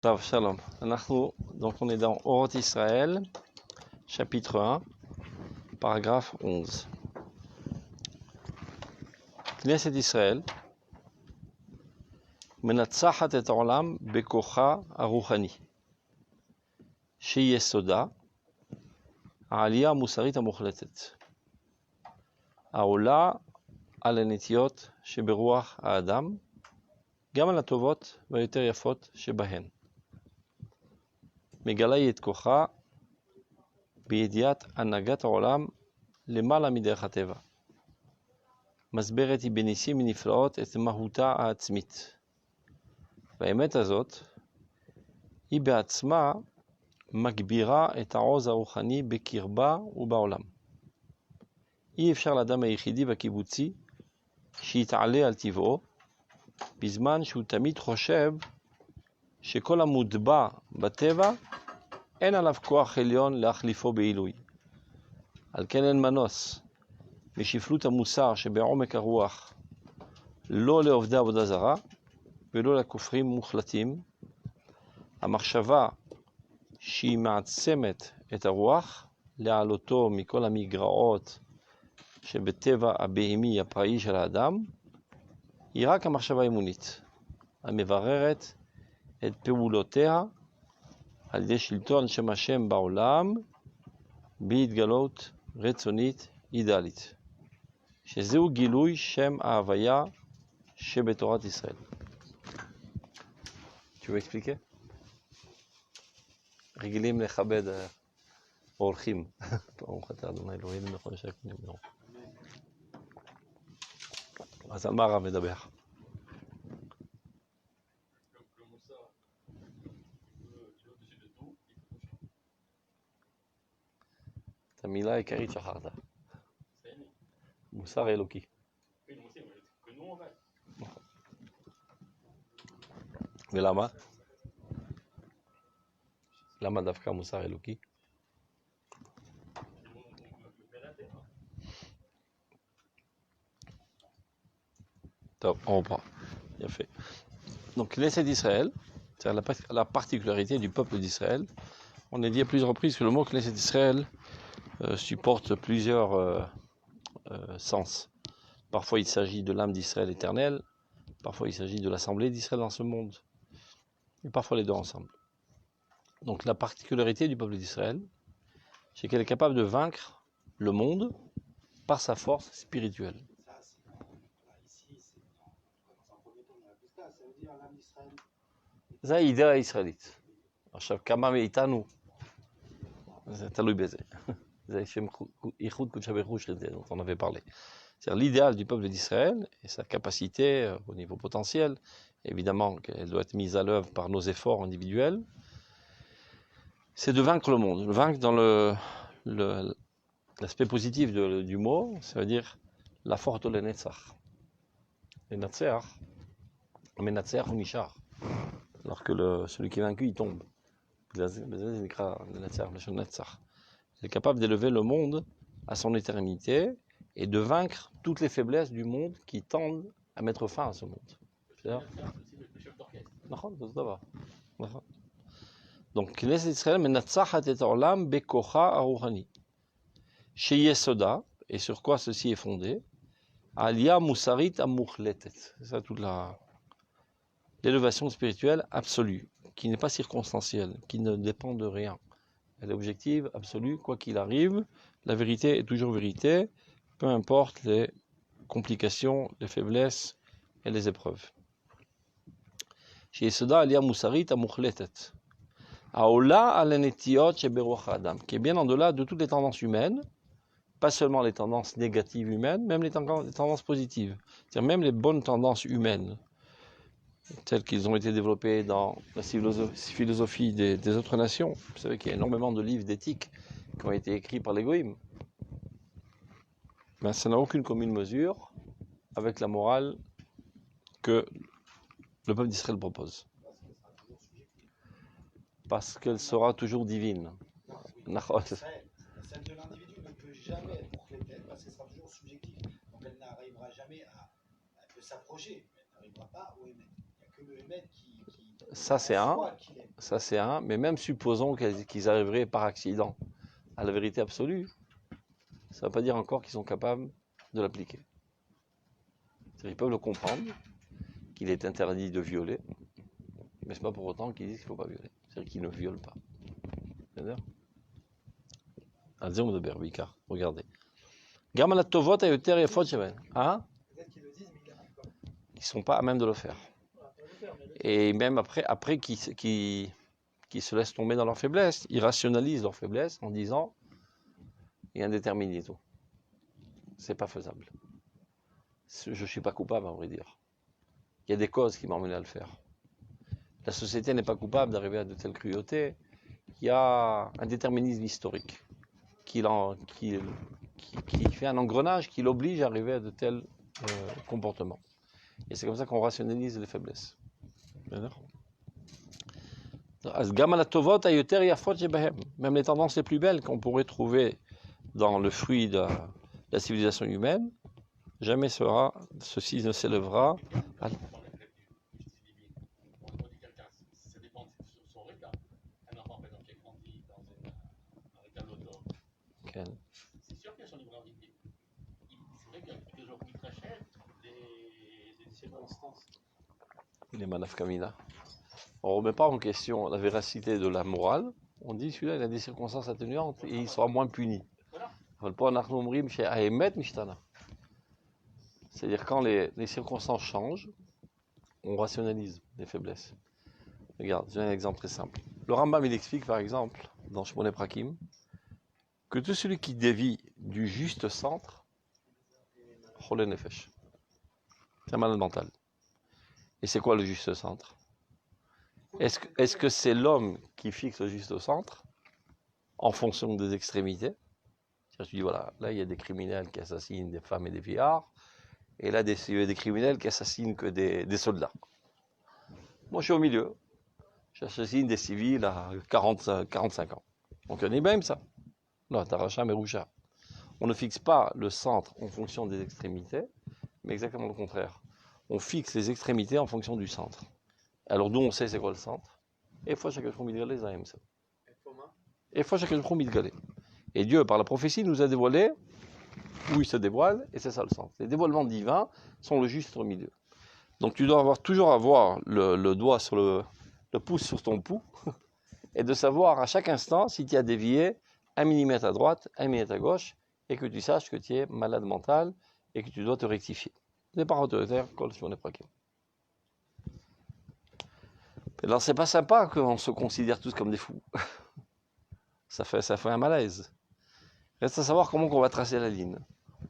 Tav Shalom. Donc on est dans Oroth Israël, chapitre 1, paragraphe 11. Knesset Israël, Menatzachat et Olam bekocha aruchani, sheyesoda, העלייה המוסרית המוחלטת, העולה על הנטיות שברוח האדם, גם על הטובות והיותר יפות שבהן. מגלה היא את כוחה בידיעת הנהגת העולם למעלה מדרך הטבע. מסברת היא בניסים ונפלאות את מהותה העצמית. והאמת הזאת היא בעצמה מגבירה את העוז הרוחני בקרבה ובעולם. אי אפשר לאדם היחידי והקיבוצי שיתעלה על טבעו, בזמן שהוא תמיד חושב שכל המוטבע בטבע אין עליו כוח עליון להחליפו בעילוי. על כן אין מנוס משפלות המוסר שבעומק הרוח, לא לעובדי עבודה זרה ולא לכופרים מוחלטים, המחשבה שהיא מעצמת את הרוח להעלותו מכל המגרעות שבטבע הבהמי הפראי של האדם, היא רק המחשבה האמונית, המבררת את פעולותיה על ידי שלטון שם השם בעולם בהתגלות רצונית אידאלית, שזהו גילוי שם ההוויה שבתורת ישראל. Tu veux expliquer? רגילים לכבד אורחים. ברוך אתה אדוני אלוהינו מלך העולם שהכל נברא. אז על מה הרב מדבר? את המילה העיקרית שכחת. מוסר אלוקי. ולמה? למה דווקא מוסר אלוקי? טוב, on reprend. Bien fait. Donc, Knesset d'Israël, c'est la particularité du peuple d'Israël. On a dit à plusieurs reprises que le mot Knesset d'Israël supporte plusieurs sens. Parfois, il s'agit de l'âme d'Israël éternelle. Parfois, il s'agit de l'assemblée d'Israël dans ce monde. Et parfois, les deux ensemble. Donc, la particularité du peuple d'Israël, c'est qu'elle est capable de vaincre le monde par sa force spirituelle. זה האידאה הישראלית. עכשיו, כמה מאיתנו, זה תלוי בזה. זה שם ייחוד קודשא בריך הוא dont on avait parlé. C'est-à-dire l'idéal du peuple d'Israël et sa capacité au niveau potentiel, évidemment qu'elle doit être mise à l'œuvre par nos efforts individuels, c'est de vaincre le monde. Le vaincre dans l'aspect positif du mot, ça veut dire la force de l'Netzach. L'Netzach, Menatzer ou Nishar. Alors que celui qui est vaincu, il tombe. Il est capable d'élever le monde à son éternité et de vaincre toutes les faiblesses du monde qui tendent à mettre fin à ce monde. Donc, Knesset Israël, Menatzachat et Olam bekocha aruchani. Sheyesoda, et sur quoi ceci est fondé, Aliyah musarit amuchletet. C'est ça toute l'élévation spirituelle absolue, qui n'est pas circonstancielle, qui ne dépend de rien. Elle est objective, absolue, quoi qu'il arrive, la vérité est toujours vérité, peu importe les complications, les faiblesses et les épreuves. Chez Yesoda Aliyah Musarit Amuchletet. Aola Alenetiot Sheberuach Adam, qui est bien en-delà de toutes les tendances humaines, pas seulement les tendances négatives humaines, même les tendances positives. C'est-à-dire même les bonnes tendances humaines, telles qu'ils ont été développées dans la philosophie des autres nations. Vous savez qu'il y a énormément de livres d'éthique qui ont été écrits par les goïms. Mais ça n'a aucune commune mesure avec la morale que le peuple d'Israël propose. Parce qu'elle sera toujours divine. Celle de l'individu ne peut jamais être complète parce qu'elle sera toujours subjective. Donc elle n'arrivera jamais à peut s'approcher, mais elle n'arrivera pas au Hémet. Il n'y a que le Hémet qui Ça c'est un, Soit qu'il est. ça c'est un, mais même supposons qu'ils arriveraient par accident à la vérité absolue, ça ne veut pas dire encore qu'ils sont capables de l'appliquer. Ils peuvent le comprendre, qu'il est interdit de violer, mais ce n'est pas pour autant qu'ils disent qu'il ne faut pas violer. C'est-à-dire qu'ils ne violent pas. C'est-à-dire Azim de Berbika, regardez. Gam la tovot ayoter yafot shemen. Hein? Peut-être qu'ils le disent, mais ils n'arrivent pas. Ils ne sont pas à même de le faire. Voilà, pas le faire, mais Et même après qu'ils se laissent tomber dans leur faiblesse, ils rationalisent leur faiblesse en disant il y a un déterminisme. C'est pas faisable. Je ne suis pas coupable, à vrai dire. Il y a des causes qui m'ont amené à le faire. La société n'est pas coupable d'arriver à de telles cruautés. Il y a un déterminisme historique qui fait un engrenage qui l'oblige à arriver à de tels comportements. Et c'est comme ça qu'on rationalise les faiblesses. Même les tendances les plus belles qu'on pourrait trouver dans le fruit de la civilisation humaine, jamais ceci ne s'élèvera. On dit quelqu'un, ça dépend de son regard. Un enfant, par exemple, qui a grandi avec un loto, c'est sûr qu'il a son libre arbitre. C'est vrai qu'il y a des gens qui rachètent des circonstances. Il est manaf kamina. On ne remet pas en question la véracité de la morale. On dit celui-là, il a des circonstances atténuantes et il sera moins puni. C'est-à-dire quand les circonstances changent, on rationalise les faiblesses. Regarde, j'ai un exemple très simple. Le Rambam, il explique par exemple, dans Shmoné Prakim, que tout celui qui dévie du juste centre, Cholé Nefesh. C'est un malade mental. Et c'est quoi le juste centre? Est-ce que c'est l'homme qui fixe le juste centre en fonction des extrémités? Tu dis, voilà, là, il y a des criminels qui assassinent des femmes et des vieillards, et là, il y a des criminels qui assassinent que des soldats. Moi, je suis au milieu. J'assassine des civils à 45 ans. Donc, on est même ça. Non, Taracha, Merusha. On ne fixe pas le centre en fonction des extrémités, mais exactement le contraire. On fixe les extrémités en fonction du centre. Alors, d'où on sait c'est quoi le centre? Et fois chaque jour, les aime ça. Et fois chaque jour, et Dieu, par la prophétie, nous a dévoilé où il se dévoile, et c'est ça le sens. Les dévoilements divins sont le juste milieu. Donc tu dois toujours avoir le doigt sur le pouce sur ton pouls, et de savoir à chaque instant si tu as dévié 1 millimètre à droite, 1 millimètre à gauche, et que tu saches que tu es malade mental, et que tu dois te rectifier. Les parents autoritaires, colle sur les praquets. Alors c'est pas sympa qu'on se considère tous comme des fous. Ça fait un malaise. Reste à savoir comment on va tracer la ligne.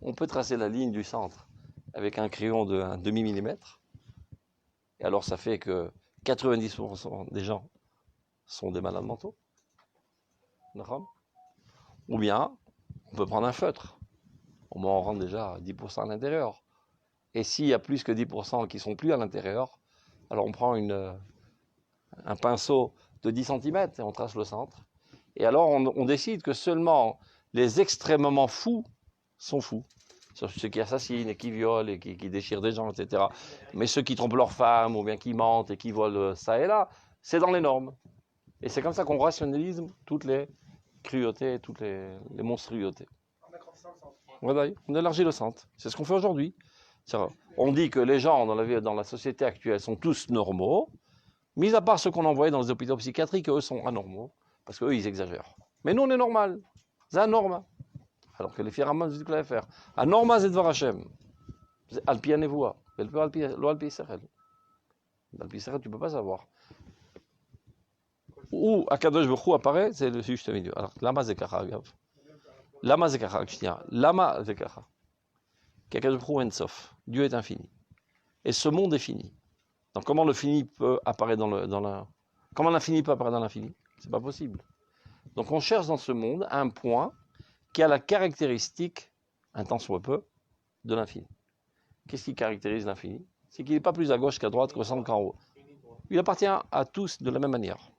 On peut tracer la ligne du centre avec un crayon de 1 demi-millimètre. Et alors ça fait que 90% des gens sont des malades mentaux. Ou bien, on peut prendre un feutre. On en rentre déjà 10% à l'intérieur. Et s'il y a plus que 10% qui ne sont plus à l'intérieur, alors on prend un pinceau de 10 cm et on trace le centre. Et alors on décide que seulement les extrêmement fous sont fous. Ceux qui assassinent et qui violent et qui déchirent des gens, etc. Mais ceux qui trompent leurs femmes ou bien qui mentent et qui volent ça et là, c'est dans les normes. Et c'est comme ça qu'on rationalise toutes les cruautés, toutes les monstruosités. Voilà, on élargit le centre. C'est ce qu'on fait aujourd'hui. On dit que les gens dans la société actuelle sont tous normaux, mis à part ceux qu'on envoie dans les hôpitaux psychiatriques, eux sont anormaux, parce qu'eux, ils exagèrent. Mais nous, on est normal. C'est anormal. Alors que les fieraman, je dis que l'affaire faire. Anormal, c'est Dvar Hashem. Alpi Anevoa. Alpi Sechel. Alpi Sechel, tu ne peux pas savoir. Où Akadosh Baruch Hu apparaît, c'est le juste milieu. Alors, Lama Zekacha, Agav. Lama Zekacha, je tiens. Lama Zekacha. Qu'Akadosh Baruch Hu Ensof. Dieu est infini. Et ce monde est fini. Donc, comment le fini peut apparaître Comment l'infini peut apparaître dans l'infini? C'est pas possible. Donc, on cherche dans ce monde un point qui a la caractéristique, un tant soit peu, de l'infini. Qu'est-ce qui caractérise l'infini? C'est qu'il n'est pas plus à gauche qu'à droite, qu'au centre qu'en haut. Il appartient à tous de la même manière.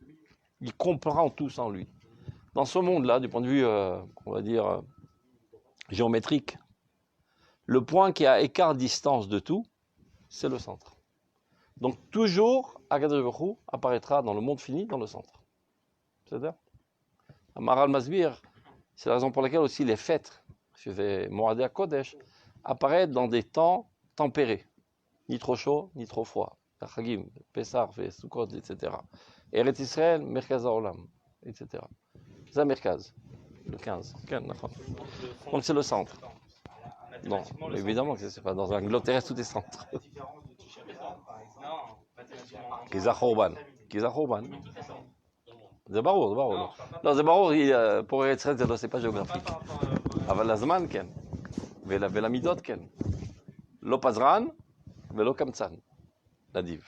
Il comprend tous en lui. Dans ce monde-là, du point de vue, on va dire, géométrique, le point qui a écart distance de tout, c'est le centre. Donc toujours, Akadosh Baruch Hu apparaîtra dans le monde fini, dans le centre. C'est-à-dire Maharal Masbir, c'est la raison pour laquelle aussi les fêtes, je vais Moadé à Kodesh, apparaissent dans des temps tempérés, ni trop chaud, ni trop froid. Chagim, Pessah, Sukkot, etc. Eretz Israël, Merkaz Haolam, etc. C'est Merkaz, le 15. Donc c'est le centre. Non, évidemment que c'est pas dans un globe terrestre tout est centre. La différence de Tisha B'Av, par exemple. Non, mathématiquement. Kizah Khorban. Oui, tout est centre. C'est barou, c'est barou. Non, je parle pas Non, c'est barou, pour Eretz Israël, c'est pas géographique. par rapport à... אבל הזמן כן, ולמידות כן. לא פזרן ולא קמצן. נדיב.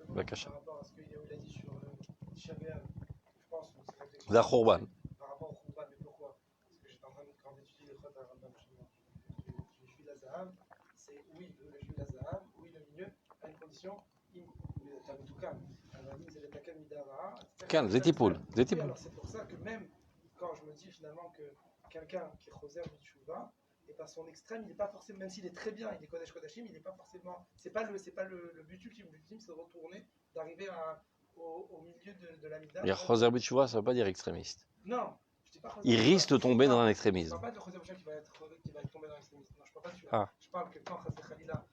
בבקשה. Par rapport à ce que Yaoul a dit sur Tisha B'Av, je pense que c'est réflexion. זה החורבן. Par rapport au Khurban, mais pourquoi? Parce que j'étais en train de, quand d'étudier les Chot à Rambam, je suis la Zahav, c'est oui, le Juif la Zahav, oui, le milieu, à une condition, t'as tout calme. C'est le Takam Midara. כן, זה טיפול, זה Oui, טיפול. alors c'est pour ça que même quand je me dis finalement que quelqu'un qui est Choser du Tchouva, et par son extrême, il n'est pas forcément, même s'il est très bien, il est Kodesh Kodashim, il n'est pas forcément, c'est pas le but ultime, c'est de retourner, d'arriver au milieu de la Mida. Dire Choser B'Teshuvah, ça ne veut pas dire extrémiste. Non, je dis pas Choser Il B'Teshuvah. risque de tomber dans un Je extrémisme. parle pas de Choser B'Teshuvah qui va tomber dans l'extrémisme. Non, je parle pas de celui-là. Ah. Je parle que quand Chassid Khalila,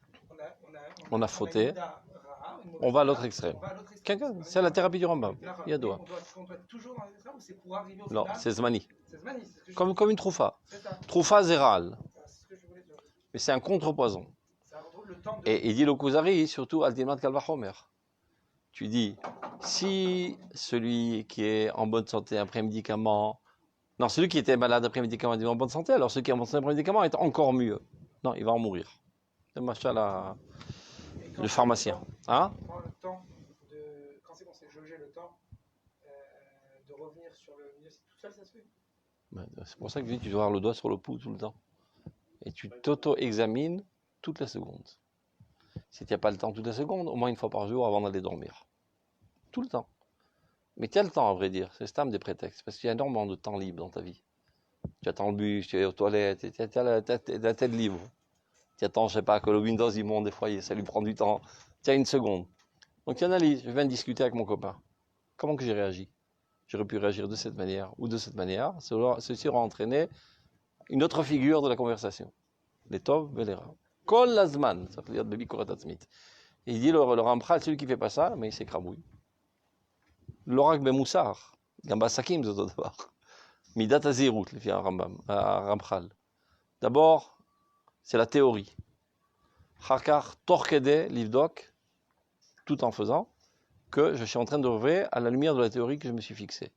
On a fauté. une Mida Ra'a, une mauvaise On va à Mida, l'autre extrême. on va à l'autre extrême. C'est la thérapie du Rambam. Il y a deux. On doit être toujours dans l'extrême ou c'est pour arriver au Non, final? c'est Zmani. C'est Zmani, c'est ce que je Comme une troufa. C'est ça. Troufa zéral. C'est ce que je voulais dire. Mais c'est un contre-poison. Ça retrouve le temps de... Et il dit le Kuzari, surtout Altimat Kalvachomer. Tu dis, si celui qui est en bonne santé après médicament, non, celui qui était malade après médicament est en bonne santé, alors celui qui est en bonne santé après médicament est encore mieux. Non, il va en mourir. C'est machallah, Et quand le pharmacien. Hein? on prend le temps de... Quand c'est qu'on s'est jaugé le temps de revenir sur le milieu, c'est tout seul ça se fait? C'est pour ça que je dis, tu dois avoir le doigt sur le pouls tout le temps. Et tu t'auto-examines toutes les secondes. Si tu n'as pas le temps toutes les secondes, au moins une fois par jour avant d'aller dormir. Tout le temps. Mais tu as le temps, à vrai dire. C'est stam des prétextes. Parce qu'il y a énormément de temps libre dans ta vie. Tu attends le bus, tu es aux toilettes, tu as la tête libre. Tu attends, je sais pas, que le Windows il monte des fois, ça lui prend du temps. Tu as une seconde. Donc tu analyses. Je viens de discuter avec mon copain. Comment que j'ai réagi? J'aurais pu réagir de cette manière ou de cette manière. Ceci aura entraîné une autre figure de la conversation. Les tov et les ra. Kol lazman. Ça veut dire baby korat atzmit. Et il dit le Ramchal, celui qui ne fait pas ça, mais il s'écrabouille. L'orak ben Moussar, Gamba Sakim, c'est tout d'abord. Midat Azirut, le fit Ramchal. D'abord, c'est la théorie. Chakar Torkede, Livdok, tout en faisant que je suis en train de rêver à la lumière de la théorie que je me suis fixée.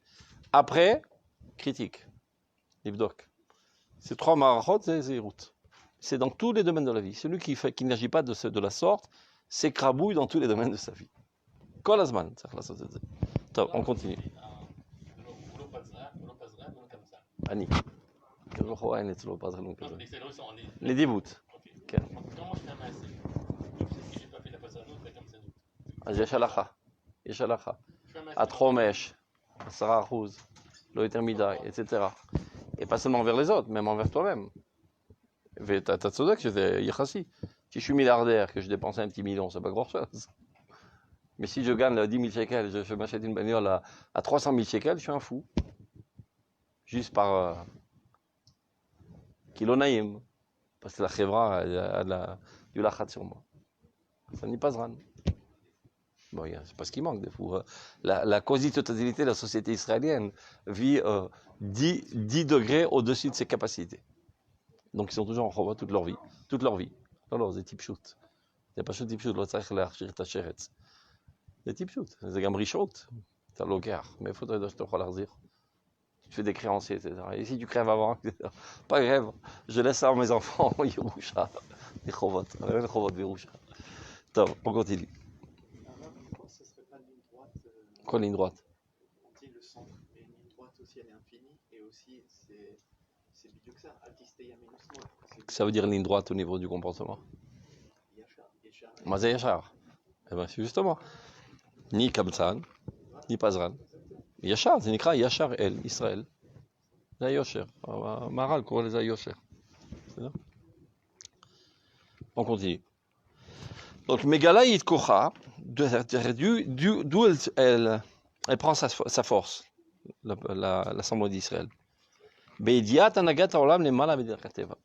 Après, critique, Livdok. Ces trois marachot, c'est Zirut. C'est dans tous les domaines de la vie. Celui qui n'agit pas de la sorte s'écrabouille dans tous les domaines de sa vie. Kol Azman, Top, on continue. Annie. Les dévoutes. Comment je fais un massé? Si j'ai pas fait la passe à l'autre, comme ça nous. יש הלכה. יש הלכה. Je fais un massé. עד חומש, 10%, לא יותר מדי, etc. Et pas seulement envers les autres, même envers toi-même. אתה צודק שזה יחסי. Si je suis milliardaire, que je dépense un petit million, c'est pas grand-chose. Mais si je gagne 10 000 shekels, je m'achète une bagnole à 300 000 shekels, je suis un fou. Juste par kilo naïm. Parce que la chevra a du lachat sur moi. Ça n'est pas zran. Bon, c'est pas ce qui manque des fous. La quasi-totalité de la société israélienne vit 10 degrés au-dessus de ses capacités. Donc ils sont toujours en chova toute leur vie. Toute leur vie. לא, זה טיפשות. זה פשוט טיפשות, לא צריך להכשיר את השרץ. זה טיפשות, זה גם רשעות. אתה לוקח, מאיפה אתה יודע שאתה יכול להחזיר? Tu fais des créanciers, etc. Et si tu crèves avant, etc. Pas grave, je laisse ça à mes enfants, Yerusha, les chovot, les chovot Yerusha. Top, on continue. Pourquoi ce ne serait pas une ligne droite? Quoi ligne droite? On dit le centre, mais une ligne droite aussi, elle est infinie, et aussi, c'est bidou que ça, Altisteya Minusmol. Ça veut dire ligne droite au niveau du comportement. Yachar. Mazé Yachar. Eh bien, c'est justement. Ni Kamsan, ni Pazran. Yachar, c'est Nikra Yachar El, Israël. C'est Yosher. Maral, quoi, les Yosher. On continue. Donc, Megala Yitkocha, d'où elle prend sa force, l'Assemblée d'Israël. Be'ediat anagat haolam lemala b'derech hateva.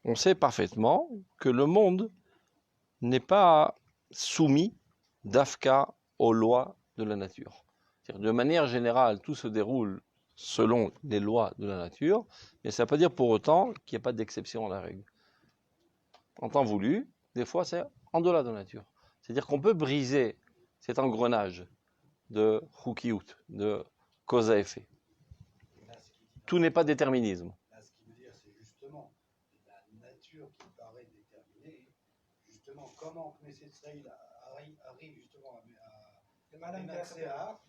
On sait parfaitement que le monde n'est pas soumis d'Afka aux lois de la nature. De manière générale, tout se déroule selon les lois de la nature, mais ça ne veut pas dire pour autant qu'il n'y a pas d'exception à la règle. En temps voulu, des fois c'est en delà de la nature. C'est-à-dire qu'on peut briser cet engrenage de chukiyut, de cause à effet. Tout n'est pas déterminisme. Là, ce qu'il veut dire, c'est justement la nature qui paraît déterminée. Justement, comment Knesset Israël arrive justement à Ménaxéar,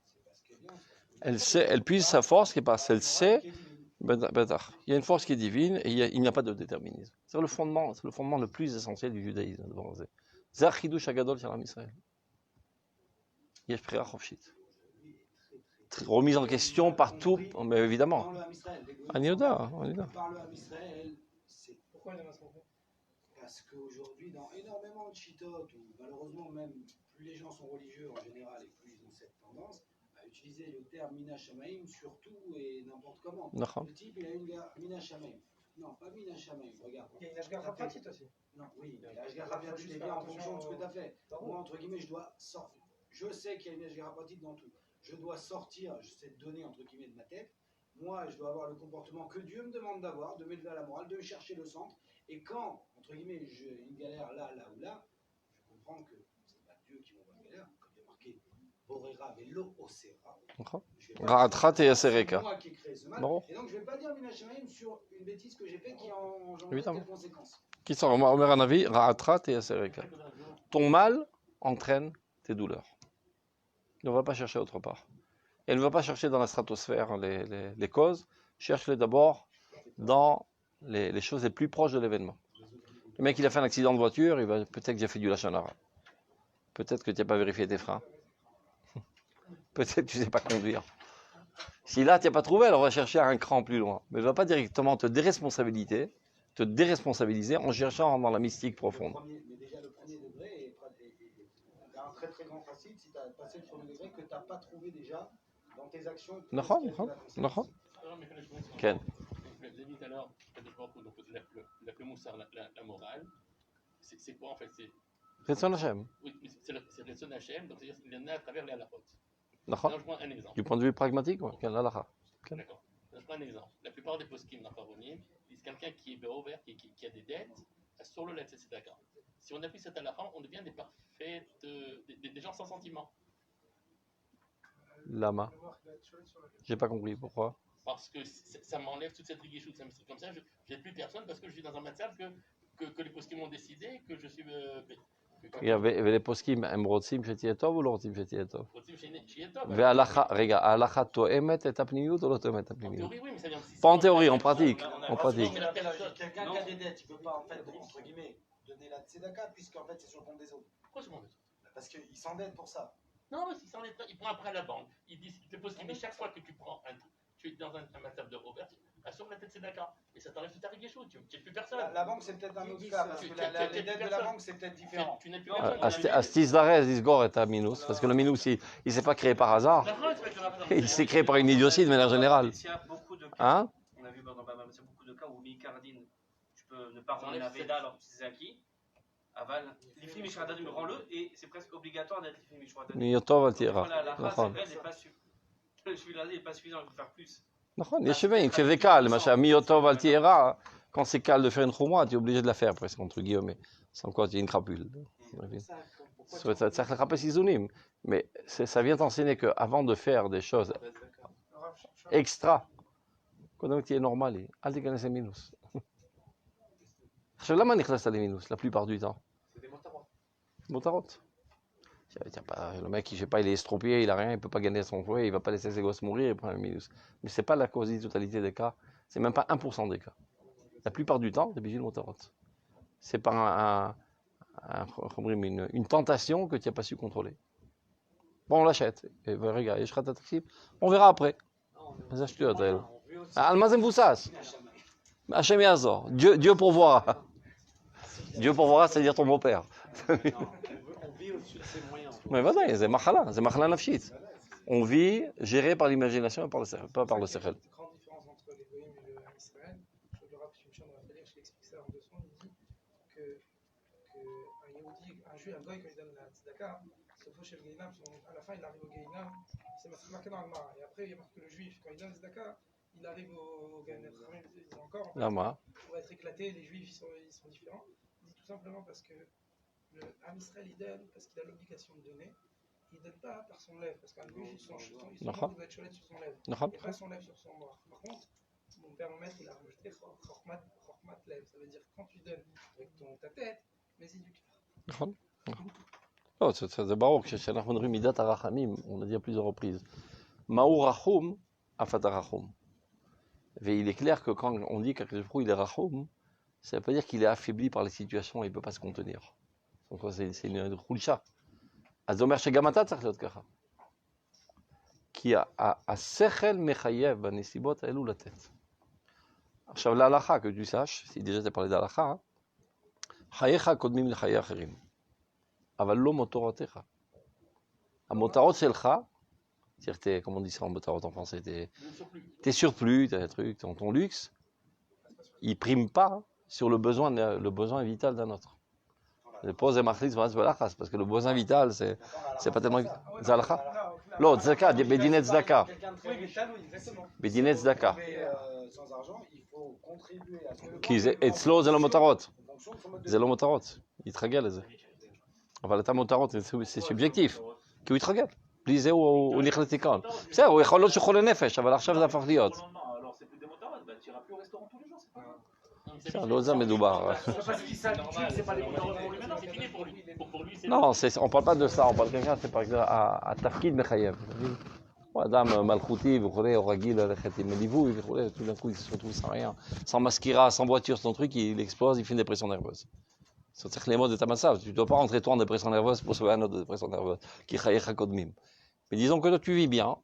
c'est parce qu'elle Elle puise sa force, qui passe, elle sait. Il y a une force qui est divine et il n'y a pas de déterminisme. C'est le fondement le plus essentiel du judaïsme. C'est un chidush hagadol sur Israël. Yesh bechira chofshit. Remise en question partout, mais évidemment. Anioda. Pourquoi il y en a ce moment? Parce qu'aujourd'hui, dans énormément de chitotes, où malheureusement même plus les gens sont religieux en général et plus ils ont cette tendance à utiliser le terme Mina Shamaim surtout et n'importe comment. Le type, il a une Mina Shamaim. Non, pas Mina Shamaim, regarde. Il y a une Ashgacha pratique aussi. Non, oui, l'Ashgacha pratique, c'est bien en fonction de ce que tu as fait. Moi, entre guillemets, je sais qu'il y a une Ashgacha pratique dans tout. Je dois sortir cette donnée, entre guillemets, de ma tête. Moi, je dois avoir le comportement que Dieu me demande d'avoir, de m'élever à la morale, de chercher le centre. Et quand, entre guillemets, j'ai une galère là ou là, je comprends que c'est pas Dieu qui m'envoie une galère, comme il y a marqué Borera velo osera. Ra'atrat et C'est moi qui ai créé ce mal. Et donc, je ne vais pas dire Mina Shamaim sur une bêtise que j'ai faite qui engendre des conséquences. Qui sont Omer Hanavi, Ra'atrat et Asereka. Ton mal entraîne tes douleurs. Ne va pas chercher autre part. Et ne va pas chercher dans la stratosphère les causes. Cherche-les d'abord dans les choses les plus proches de l'événement. Le mec, il a fait un accident de voiture, il va peut-être que j'ai fait du lachon hara. Peut-être que tu n'as pas vérifié tes freins. Peut-être que tu ne sais pas conduire. Si là, tu n'as pas trouvé, alors on va chercher un cran plus loin. Mais ne va pas directement te déresponsabiliser en cherchant dans la mystique profonde. Mais déjà, le premier degré est un très très grand facile si tu as passé le premier degré que tu n'as pas trouvé déjà dans tes actions. Ken. Vous avez dit tout à l'heure, la moussard, la morale, c'est quoi en fait? Retson Hashem. Oui, c'est Retson Hashem, donc c'est-à-dire qu'il y en a à travers les halachot. Je prends un exemple. Du point de vue pragmatique, oui. D'accord. Je prends un exemple. La plupart des poskim dans Paronim disent quelqu'un qui est béover, qui a des dettes, sur le lettre, c'est d'accord. Si on appuie cet halakha, on devient des parfaits, des gens sans sentiment. Lama. J'ai pas compris pourquoi. Parce que ça m'enlève toute cette rigichoute, ça me dit comme ça, je n'ai plus personne parce que je suis dans un matériel que les poskim ont décidé, que je suis... Il y avait les poskim, הם רוצים שתהיה טוב ou לא רוצים שתהיה טוב? רוצים שיהיה טוב. רגע, ההלכה תואמת את הפנימיות או לא תואמת את הפנימיות? En théorie, oui, mais ça vient aussi. Pas en théorie, en pratique. Quelqu'un qui a des dettes, il ne peut pas, en fait, entre guillemets, donner la tzedaka, puisqu'en fait, c'est sur le compte des autres. Pourquoi sur le compte des autres? Parce qu'il s'endette pour ça. Non, mais s'il s'endette pas, il prend un prêt à la banque. Il te pose mais chaque fois que tu prends tu es dans un matériel de Robert, assure la tête tzedaka. Et ça t'enlève toute ta rigichoute, tu n'es plus personne. La banque, c'est peut-être un autre cas, parce que les dettes de la banque, c'est peut-être différent. Tu n'es plus personne. Astis Darez, Isgor est à Minus, parce que le Minus, il ne s'est pas créé par hasard. Il s'est créé par une idiotie de manière générale. Il y a beaucoup de cas, Hein? on a vu dans Baba, il y a beaucoup de cas où Mikardine, tu peux ne pas rendre la Veda alors que c'est acquis. Aval, l'Ifni Mishradadin, rends-le, et c'est presque obligatoire d'être l'Ifni Mishradadin. Miyotov al tira. Celui-là n'est pas suffisant, il faut faire plus. C'est calme, machin. Miyotov al tira, quand c'est calme de faire une chouma, tu es obligé de la faire presque, entre guillemets. Sans quoi tu es une crapule. Ça te rappelle Sizunim. Mais ça vient t'enseigner qu'avant de faire des choses extra, quand tu es normal, al תיכנס למינוס. עכשיו, למה נכנסת למינוס la plupart du temps? C'est des motarot. Motarot. Le mec, je sais pas, il est estropié, il a rien, il peut pas gagner son fouet, il va pas laisser ses gosses mourir, il prend un minus. Mais c'est pas la quasi-totalité des cas, c'est même pas 1% des cas. La plupart du temps, c'est bijil motarot. C'est pas une tentation que tu n'as pas su contrôler. Bon, on l'achète. Et regarde, on verra après. Almazem Voussas. Hachem Yazor. Dieu pourvoira. Dieu pourvoira, c'est-à-dire ton beau-père. On vit au-dessus de ses moyens. Mais voilà, c'est machala nafshit. On vit géré par l'imagination et par le cerveau, pas par le cerveau. La grande différence entre les Goïm et le Ham Israël, je le rappelle, je l'explique ça en 2 secondes, il dit un juif, un goy, quand il donne la tzedaka, sauf chez le Gaïnam, à la fin il arrive au Gaïnam, c'est marqué dans le Gemara. Et après il y a marqué que le juif, quand il donne la tzedaka, il arrive au Gaïnam. Ils disent encore, pour être éclaté, les juifs ils sont différents. Il dit tout simplement parce que le Ham Israël il donne parce qu'il a l'obligation de donner. Il ne donne pas par son lèvre, parce qu'un juif, son doit être cholet sur son lèvre, et pas son lèvre sur son mort. Par contre, mon père, mon maître, il a rajouté Chormat lèvre, ça veut dire quand tu donnes avec ta tête, mais il du cœur. Non, c'est baroque, כשאנחנו מדברים מידת הרחמים, on l'a dit à plusieurs reprises. Ma'u rachum, afat rachum. Et il est clair que quand on dit qu'Akadosh Baruch Hu il est rachum, ça ne veut pas dire qu'il est affaibli par les situations et il ne peut pas se contenir. Donc c'est une khulsha. אז זה אומר שגם אתה צריך להיות ככה. כי השכל מחייב בנסיבות האלו לתת. עכשיו להלכה, que tu saches, si déjà tu as parlé d'הלכה, חייך קודמים לחיי אחרים. אבל לא מותרותיך. המותרות שלך, c'est-à-dire comme on dit ça en motard en français, tes surplus, tes trucs, ton luxe, il prime pas sur le besoin vital d'un autre. Le pose et machlis parce que le besoin vital c'est pas tellement zalakha. L'autre zaka, bedinet zaka. Bedinet zaka. Sans argent, il faut contribuer à ce que Qui est slow זה לא מותרות. זה לא מותרות. יתרגל לזה. אבל אתה מותרות c'est subjectif. כי הוא יתרגל. בלי זה הוא נכנס לכאן. בסדר, הוא יכול להיות שהוא חולה נפש, אבל עכשיו זה הפך להיות. לא זה מדובר. Non, on ne parle pas de ça, on parle de quelqu'un, c'est par exemple à Tafkid Mechayev. Adam Malchouti, vous connaissez, au Ragil, tout d'un coup il se retrouve sans rien, sans masquira, sans voiture, sans truc, il explose, il fait une dépression nerveuse. C'est les mots de Tamassav, tu ne dois pas rentrer toi en dépression nerveuse pour sauver un autre de dépression nerveuse, qui chayecha kodmim. Mais disons que toi tu vis bien,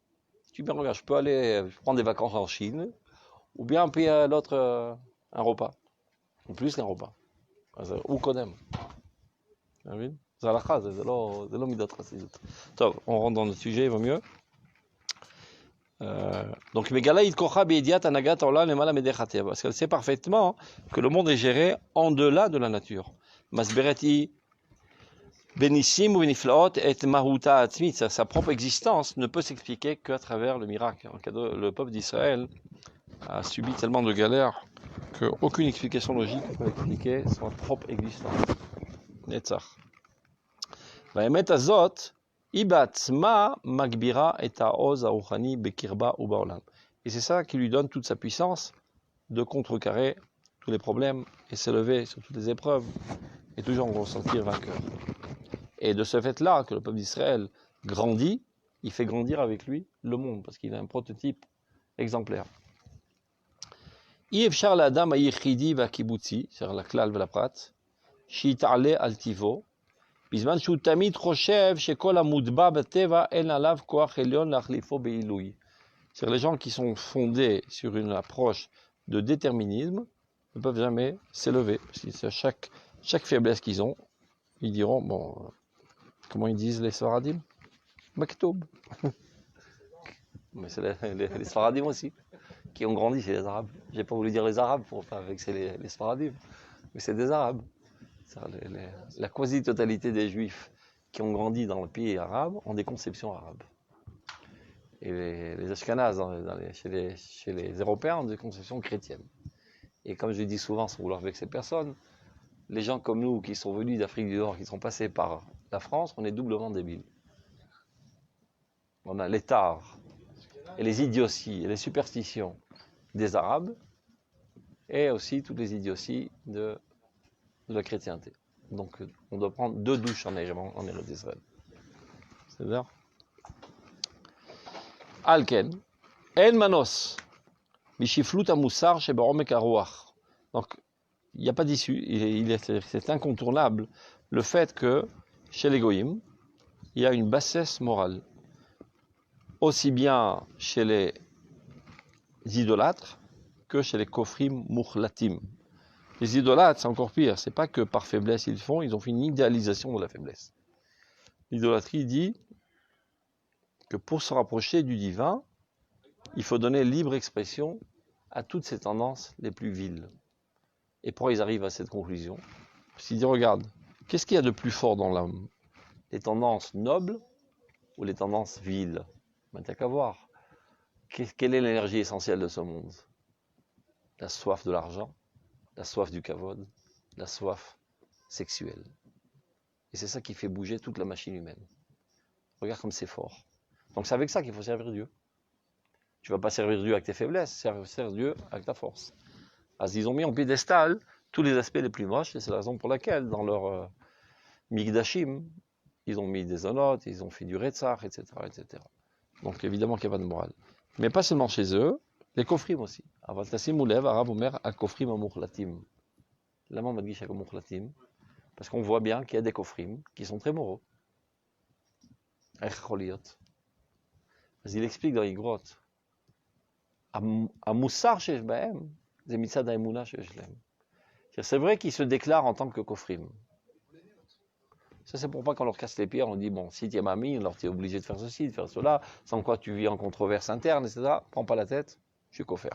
regarde, je peux aller prendre des vacances en Chine, ou bien payer à l'autre un repas, ou plus qu'un repas, ou kodem. זה הלכה, זה לא מידת חסידות. טוב, on rentre dans le sujet, il vaut mieux. Donc, Megala Yitkocha Beidiat Anagat Ola Lemala Medechatev, parce qu'elle sait parfaitement que le monde est géré en delà de la nature. Masbereti Benissim ou Beniflaot et Mahuta Atzmit, sa propre existence ne peut s'expliquer qu'à travers le miracle. Le peuple d'Israël a subi tellement de galères qu'aucune explication logique ne peut expliquer son propre existence. Netzach. והאמת הזאת, היא בעצמה מגבירה את העוז הרוחני בקרבה ובעולם. Et c'est ça qui lui donne toute sa puissance de contrecarrer tous les problèmes et s'élever sur toutes les épreuves et toujours en ressentir vainqueur. Et de ce fait-là, que le peuple d'Israël grandit, il fait grandir avec lui le monde, parce qu'il a un prototype exemplaire. אי אפשר לאדם היחידי והקיבוצי, c'est-à-dire la klal ולפרט, שיתעלה על טיבו, בזמן שהוא תמיד חושב שכל המוטבע בטבע אין עליו כוח עליון להחליפו בעילוי. C'est-à-dire les gens qui sont fondés sur une approche de déterminisme ne peuvent jamais s'élever. Parce que chaque faiblesse qu'ils ont, ils diront, bon, comment ils disent les Sfaradim? Maktoub. Mais c'est les Sfaradim aussi, qui ont grandi chez les Arabes. J'ai pas voulu dire les Arabes pour pas vexer les Sfaradim, mais c'est des Arabes. La quasi-totalité des Juifs qui ont grandi dans le pays arabe ont des conceptions arabes. Et les Ashkenazes, chez les Européens, ont des conceptions chrétiennes. Et comme je dis souvent, sans vouloir vexer personne, les gens comme nous qui sont venus d'Afrique du Nord, qui sont passés par la France, on est doublement débiles. On a les tares, et les idioties, et les superstitions des Arabes, et aussi toutes les idioties de la chrétienté. Donc on doit prendre 2 douches en Eretz d'Israël. C'est-à-dire Alken, En Manos, Mishiflut Amoussar Shebaromek Arouach. Donc il n'y a pas d'issue, c'est incontournable le fait que chez les Goïm, il y a une bassesse morale. Aussi bien chez les idolâtres que chez les Kofrim Mouchlatim. Les idolâtres, c'est encore pire. C'est pas que par faiblesse ils le font, ils ont fait une idéalisation de la faiblesse. L'idolâtrie dit que pour se rapprocher du divin, il faut donner libre expression à toutes ces tendances les plus viles. Et pourquoi ils arrivent à cette conclusion? Parce qu'ils disent, regarde, qu'est-ce qu'il y a de plus fort dans l'homme? Les tendances nobles ou les tendances viles? Ben, t'as qu'à voir. Quelle est l'énergie essentielle de ce monde? La soif de l'argent, la soif du kavod, la soif sexuelle. Et c'est ça qui fait bouger toute la machine humaine. Regarde comme c'est fort. Donc c'est avec ça qu'il faut servir Dieu. Tu ne vas pas servir Dieu avec tes faiblesses, servir Dieu avec ta force. Parce qu'ils ont mis en piédestal tous les aspects les plus moches, et c'est la raison pour laquelle dans leur Migdashim, ils ont mis des onotes, ils ont fait du retzach, etc., etc. Donc évidemment qu'il n'y a pas de morale. Mais pas seulement chez eux, les kofrim aussi. Aval tasimu lev, Arav omer al-kofrim amukhlatim. Lama madgish amukhlatim. Parce qu'on voit bien qu'il y a des kofrim qui sont très moraux. Il explique dans Igrot. Amoussar shesh bahem, ze mitzad haemuna shesh lehem. C'est vrai qu'ils se déclarent en tant que kofrim. Ça, c'est pour pas qu'on leur casse les pieds. On dit, bon, si tu es mamie, alors tu es obligé de faire ceci, de faire cela, sans quoi tu vis en controverse interne, etc. Prends pas la tête, je suis kofer.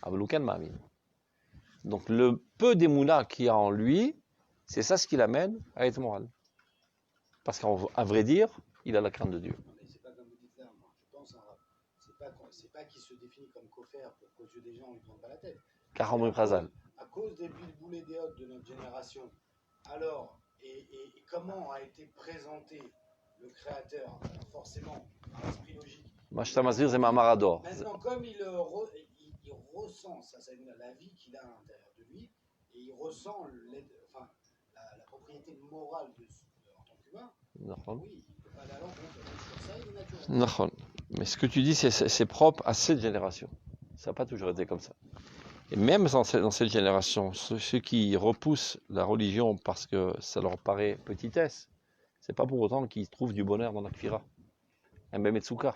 Avelouken mamie. Donc, le peu d'émouna qu'il y a en lui, c'est ça ce qui l'amène à être moral. Parce qu'à vrai dire, il a la crainte de Dieu. C'est pas comme vous dites là, moi. Je pense, c'est pas qu'il se définit comme kofer pour qu'aux yeux des gens, on ne lui prenne pas la tête. Karam Khazal. À cause des bilboulés des hôtes de notre génération, alors, et comment a été présenté le créateur, forcément, par l'esprit logique. Mashtamazir, c'est Mamarador. Maintenant, comme il ressent la vie qu'il a à l'intérieur de lui, et il ressent la propriété morale en tant qu'humain, oui, il ne peut pas aller à l'encontre. Sur ça, il est naturel. Mais ce que tu dis, c'est propre à cette génération. Ça n'a pas toujours été comme ça. Et même dans cette génération, ceux qui repoussent la religion parce que ça leur paraît petitesse, c'est pas pour autant qu'ils trouvent du bonheur dans la kfira. Un bemetsuka.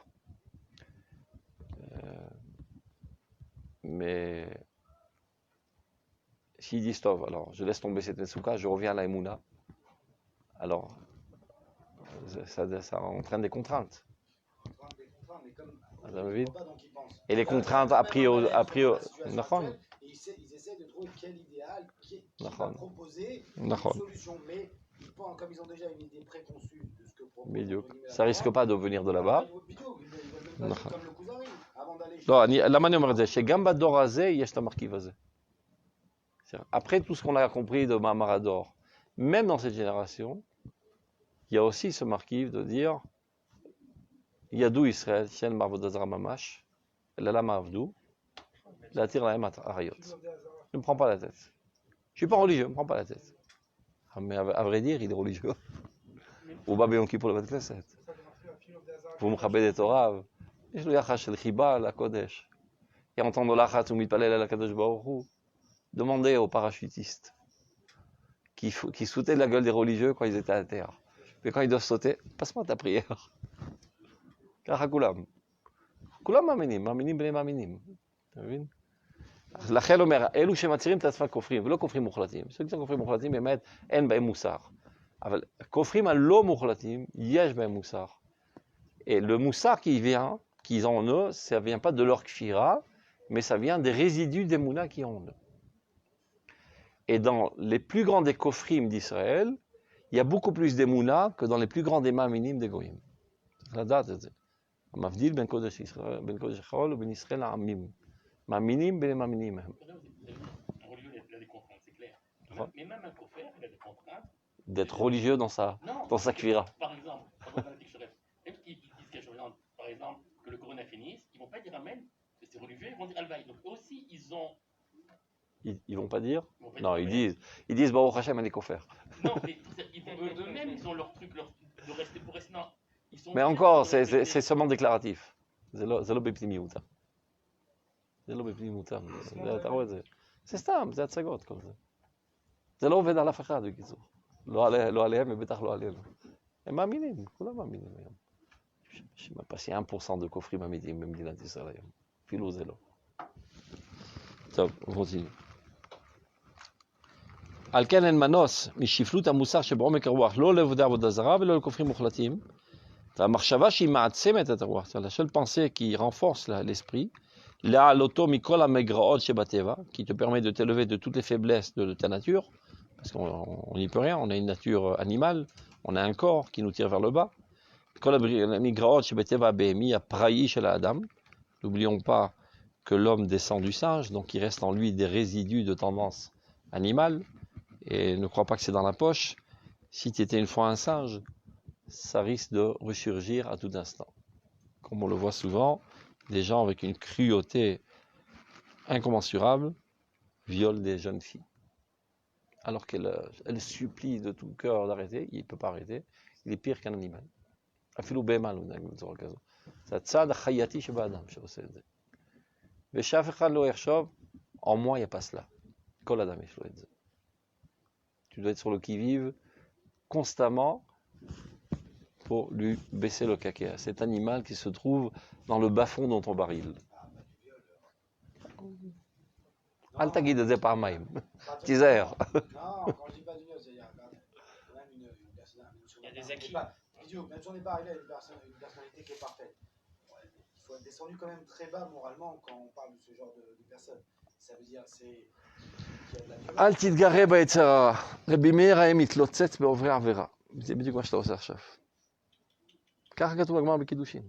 Mais s'ils disent stop, alors je laisse tomber cette metsuka, je reviens à la Emouna, alors ça entraîne des contraintes. Et les contraintes a priori. Ils essaient de trouver quel idéal qui va proposer une solution. Mais comme ils ont déjà une idée préconçue de ce que propose. Ça risque pas de venir de là-bas. Comme le Kuzari, avant d'aller. Après tout ce qu'on a compris de Mamarador, même dans cette génération, il y a aussi ce marquiv de dire Yadou Israël, Shen Marvodazra Mamash, Lala Avdou, la tire la Arayot. Ne me prends pas la tête. Je suis pas religieux, ne me prends pas la tête. Mais à vrai dire, il est religieux. Ou Babé Yom Kippour le 27. Vous me rappelez des Torah. Je lui ai le Chiba, la Kodesh. Et entendre l'achat ou mitpalel à la Kadosh Baruch Hu. Demandez aux parachutistes qui sautaient de la gueule des religieux quand ils étaient à terre. Mais quand ils doivent sauter, passe-moi ta prière. Car Kulam. Kulam maminim bnei maminim. Tu vois? לכן אומר, אלו שמצהירים את עצמם כופרים, ולא כופרים מוחלטים. ceux qui sont כופרים מוחלטים, באמת, אין בהם מוסר. אבל כופרים הלא מוחלטים, יש בהם מוסר. Et le moussar qui vient, qu'ils ont en eux, ça ne vient pas de leur kfira, mais ça vient des résidus des mounas qui ont en eux. Et dans les plus grands des kofrim d'Israël, il y a beaucoup plus des mounas que dans les plus grands des maminim des goyim. La date, c'est המבדיל בין קודש החול ובין ישראל העמים. מאמינים בין מאמינים הם. Religieux, il a des contraintes, c'est clair. Mais même un koffer, il a des contraintes. D'être religieux dans sa kfira. Par exemple, même qu'ils disent quelque chose, par exemple, que le corona finisse, ils ne vont pas dire Amen, que c'est religieux, ils vont dire Alvaï. Donc eux aussi, ils ont. Ils vont pas dire? Non, ils disent Baruch Hashem, elle est koffer. Non, mais eux-mêmes, ils ont leur truc, de rester pour rester. Non. Mais encore, c'est seulement déclaratif. זה לא בפנימיות. זה לא בפנימיות. אתה רואה את זה. זה סתם, זה הצגות כל זה. זה לא עובד על אף אחד בקיצור. לא עליהם ובטח לא עלינו. הם מאמינים, כולם מאמינים היום. יש pas 1% de כופרים אמיתיים במדינת ישראל היום. אפילו זה לא. טוב, on continue. על כן אין מנוס משפלות המוסר שבעומק הרוח, לא לעבודי עבודה זרה ולא לכופרים מוחלטים. והמחשבה שהיא מעצמת את הרוח, c'est la seule pensée qui renforce l'esprit, להעלותו מכל המגרעות שבטבע, qui te permet de t'élever de toutes les faiblesses de ta nature, parce qu'on n'y peut rien, on a une nature animale, on a un corps qui nous tire vers le bas. כל המגרעות שבטבע הבהמי, הפראי של האדם, n'oublions pas que l'homme descend du singe, donc il reste en lui des résidus de tendance animale, et ne crois pas que c'est dans la poche. Si tu étais une fois un singe, ça risque de ressurgir à tout instant. Comme on le voit souvent, des gens avec une cruauté incommensurable violent des jeunes filles. Alors qu'elle supplie de tout cœur d'arrêter, il ne peut pas arrêter, il est pire qu'un animal. אפילו בהמה לא נהג בצורה כזו. זה הצד החייתי שבאדם שעושה את זה. ושאף אחד לא יחשוב, en moi il n'y a pas cela. כל אדם יש לו את זה. Tu dois être sur le qui-vive constamment pour lui baisser le caca. Cet animal qui se trouve dans le bas-fond de ton baril. אל תגיד את זה פעמיים. תיזהר. Non, quand je dis pas du viol, c'est-à-dire quand même une personnalité. Il y a des acquis. Même si on n'est pas arrivé à une personnalité qui est parfaite. Il faut être descendu quand même très bas moralement quand on parle de ce genre de personne. Ça veut dire c'est... אל תתגרה ביצר הרע. רבי מאיר היה מתלוצץ בעוברי עבירה. זה בדיוק מה שאתה עושה עכשיו. ככה כתוב בגמרא בקידושין.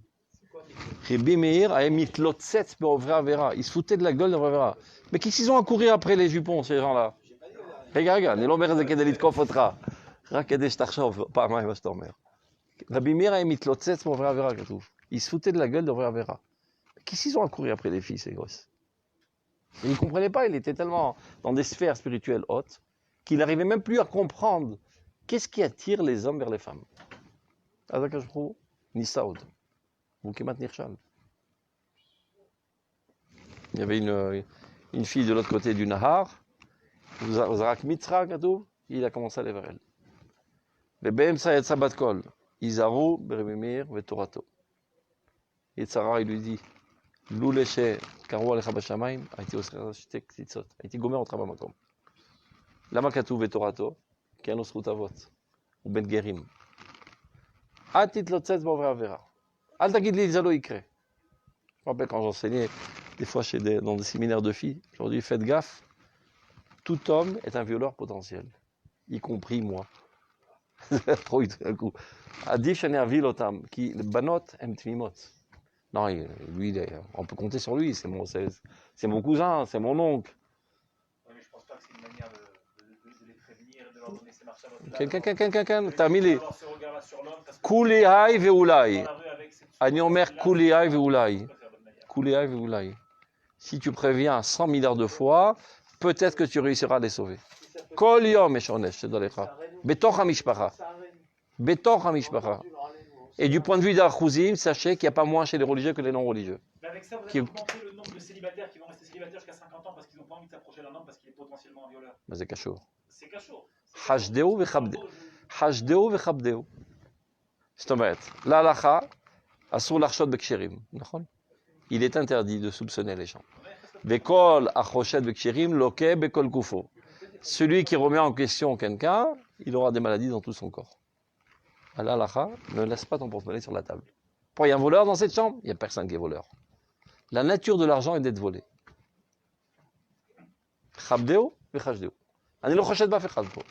רבי מאיר היה מתלוצץ בעוברי עבירה. Il se foutait de la gueule d'עוברי עבירה. Mais qu'est-ce qu'ils ont à courir après les jupons, ces gens-là? רגע, אני לא אומר את זה כדי לתקוף אותך. רק כדי שתחשוב פעמיים מה שאתה אומר. רבי מאיר היה מתלוצץ בעוברי עבירה, כתוב. Il se foutait de la gueule d'עוברי עבירה. Qu'est-ce qu'ils ont à courir après les filles, ces gosses? Il ne comprenait pas, il était tellement dans des sphères spirituelles hautes qu'il n'arrivait même plus à comprendre qu'est-ce qui attire les hommes vers les femmes. Il y avait une fille de l'autre côté du Nahar, Zarak Mitra, il a commencé à aller vers elle. Izaru, Beremimir, Vetorato. Et Tzara, il lui dit, לולא שקראו עליך בשמיים, הייתי עושה שתי קציצות, הייתי גומר אותך במקום. למה כתוב בתורתו? כי אין לו זכות אבות, הוא בן גרים. אל תתלוצץ בעוברי עבירה. אל תגיד לי, זה לא יקרה. Je me rappelle quand j'enseignais, des fois dans des séminaires de filles, je leur dis, faites gaffe, tout homme est un violeur potentiel, y compris moi. trop d'un coup. עדיף שאני אביא אותם, כי בנות הן תמימות. Non, lui, on peut compter sur lui, c'est mon cousin, c'est mon oncle. Oui, mais je pense pas que c'est une manière de les prévenir, de leur donner ces marches à votre כן, תאמין לי. כולי היי ואולי. אני אומר כולי היי ואולי. כולי היי ואולי. Si tu préviens 100 milliards de fois, peut-être que tu réussiras à les sauver. כל יום יש עונש, תדע לך. בתוך המשפחה. בתוך המשפחה. Et du point de vue d'Archouzim, sachez qu'il n'y a pas moins chez les religieux que les non-religieux. Mais avec ça, vous avez augmenté le nombre de célibataires qui vont rester célibataires jusqu'à 50 ans parce qu'ils n'ont pas envie de s'approcher d'un homme parce qu'il est potentiellement un violeur. Mais c'est cachot. C'est cachot. Hashdeu vechabdeu. Hashdeu vechabdeu. זאת אומרת, להלכה, אסור לחשוד בכשרים, נכון? Il est interdit de soupçonner les gens. Vekol achoshet beksherim loke bekol kufo. Celui qui remet en question quelqu'un, il aura des maladies dans tout son corps. À l'halakha, ne laisse pas ton porte-monnaie sur la table. Pourquoi il y a un voleur dans cette chambre? Il n'y a personne qui est voleur. La nature de l'argent est d'être volé. Chabdeo ve chashdeo. Ani lo choshet baf echad po.